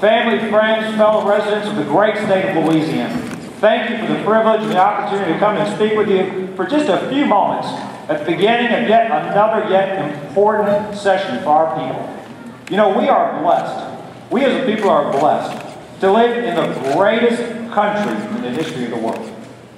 family, friends, fellow residents of the great state of Louisiana, thank you for the privilege and the opportunity to come and speak with you for just a few moments at the beginning of yet another important session for our people. You know, we are blessed. We as a people are blessed to live in the greatest country in the history of the world.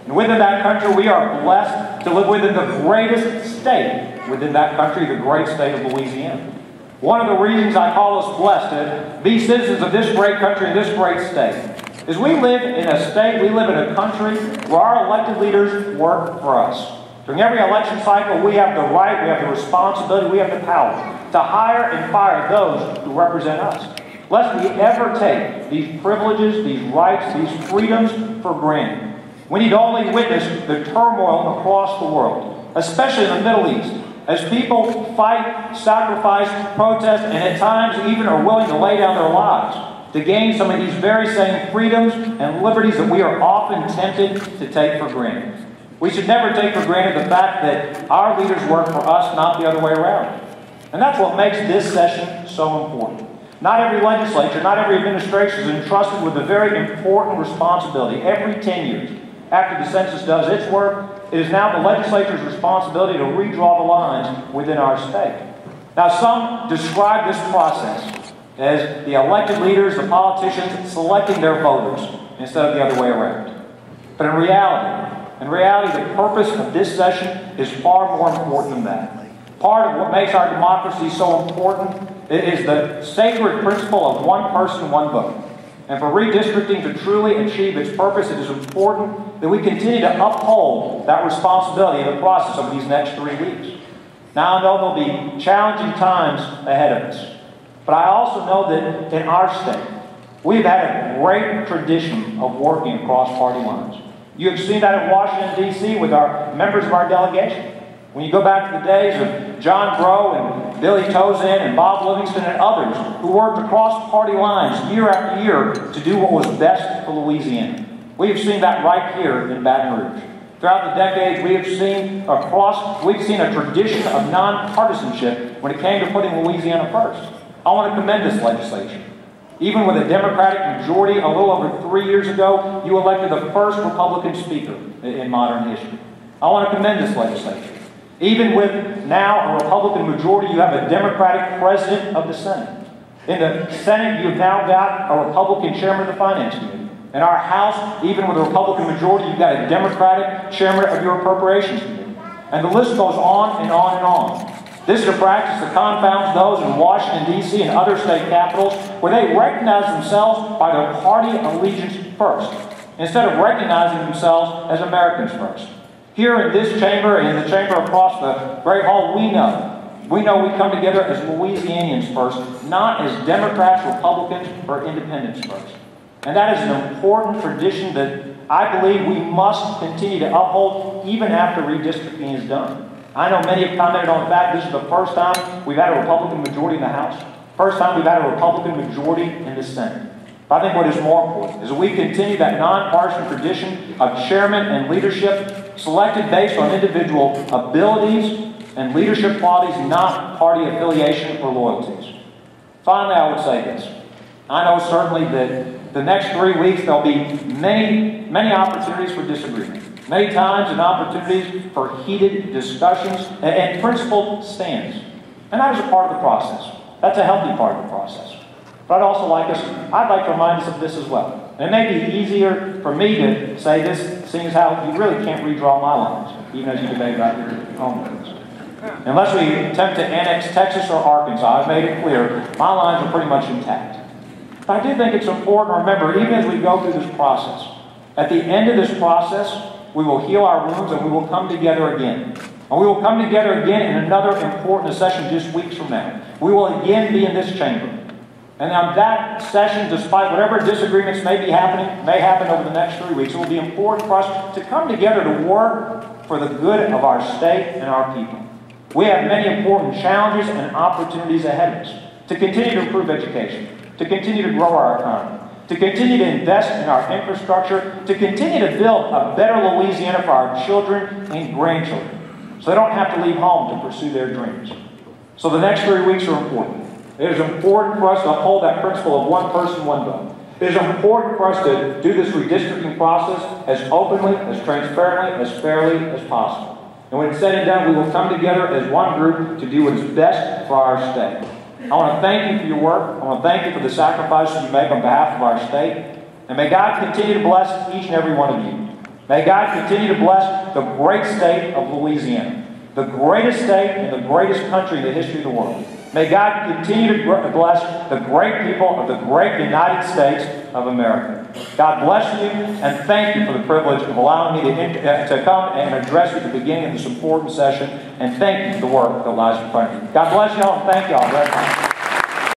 And within that country, we are blessed to live within the greatest state within that country, the great state of Louisiana. One of the reasons I call us blessed to be citizens of this great country and this great state is we live in a state, we live in a country where our elected leaders work for us. During every election cycle, we have the right, we have the responsibility, we have the power to hire and fire those who represent us. Lest we ever take these privileges, these rights, these freedoms for granted. We need to only witness the turmoil across the world, especially in the Middle East, as people fight, sacrifice, protest, and at times even are willing to lay down their lives to gain some of these very same freedoms and liberties that we are often tempted to take for granted. We should never take for granted the fact that our leaders work for us, not the other way around. And that's what makes this session so important. Not every legislature, not every administration is entrusted with a very important responsibility every 10 years. After the census does its work, it is now the legislature's responsibility to redraw the lines within our state. Now, some describe this process as the elected leaders, the politicians, selecting their voters instead of the other way around. But in reality, the purpose of this session is far more important than that. Part of what makes our democracy so important is the sacred principle of one person, one vote. And for redistricting to truly achieve its purpose, it is important that we continue to uphold that responsibility in the process of these next 3 weeks. Now, I know there'll be challenging times ahead of us, but I also know that in our state, we've had a great tradition of working across party lines. You have seen that in Washington, D.C. with our members of our delegation. When you go back to the days of John Breaux and Billy Tozan and Bob Livingston and others who worked across party lines year after year to do what was best for Louisiana. We have seen that right here in Baton Rouge. Throughout the decades, we've seen a tradition of nonpartisanship when it came to putting Louisiana first. I want to commend this legislature. Even with a Democratic majority a little over 3 years ago, you elected the first Republican speaker in modern history. I want to commend this legislature. Even with now a Republican majority, you have a Democratic president of the Senate. In the Senate, you've now got a Republican chairman of the Finance Committee. In our House, even with a Republican majority, you've got a Democratic chairman of your Appropriations Committee. And the list goes on and on and on. This is a practice that confounds those in Washington, D.C. and other state capitals where they recognize themselves by their party allegiance first, instead of recognizing themselves as Americans first. Here in this chamber and in the chamber across the Great Hall, we know we come together as Louisianians first, not as Democrats, Republicans, or Independents first. And that is an important tradition that I believe we must continue to uphold even after redistricting is done. I know many have commented on the fact this is the first time we've had a Republican majority in the House, first time we've had a Republican majority in the Senate. But I think what is more important is that we continue that nonpartisan tradition of chairman and leadership selected based on individual abilities and leadership qualities, not party affiliation or loyalties. Finally, I would say this. I know certainly that the next 3 weeks there'll be many opportunities for disagreement. Many times and opportunities for heated discussions and principled stands. And that is a part of the process. That's a healthy part of the process. But I'd like to remind us of this as well. And it may be easier for me to say this, seeing as how you really can't redraw my lines, even as you debate about your own things. Unless we attempt to annex Texas or Arkansas, I've made it clear, my lines are pretty much intact. But I do think it's important to remember, even as we go through this process, at the end of this process, we will heal our wounds and we will come together again. And we will come together again in another important session just weeks from now. We will again be in this chamber. And on that session, despite whatever disagreements may happen over the next 3 weeks, it will be important for us to come together to work for the good of our state and our people. We have many important challenges and opportunities ahead of us to continue to improve education, to continue to grow our economy, to continue to invest in our infrastructure, to continue to build a better Louisiana for our children and grandchildren, so they don't have to leave home to pursue their dreams. So the next 3 weeks are important. It is important for us to uphold that principle of one person, one vote. It is important for us to do this redistricting process as openly, as transparently, as fairly as possible. And when it's said and done, we will come together as one group to do what is best for our state. I want to thank you for your work. I want to thank you for the sacrifices you make on behalf of our state. And may God continue to bless each and every one of you. May God continue to bless the great state of Louisiana, the greatest state and the greatest country in the history of the world. May God continue to bless the great people of the great United States of America. God bless you, and thank you for the privilege of allowing me to come and address you at the beginning of this important session, and thank you for the work that lies in front of you. God bless you all, and thank you all very much.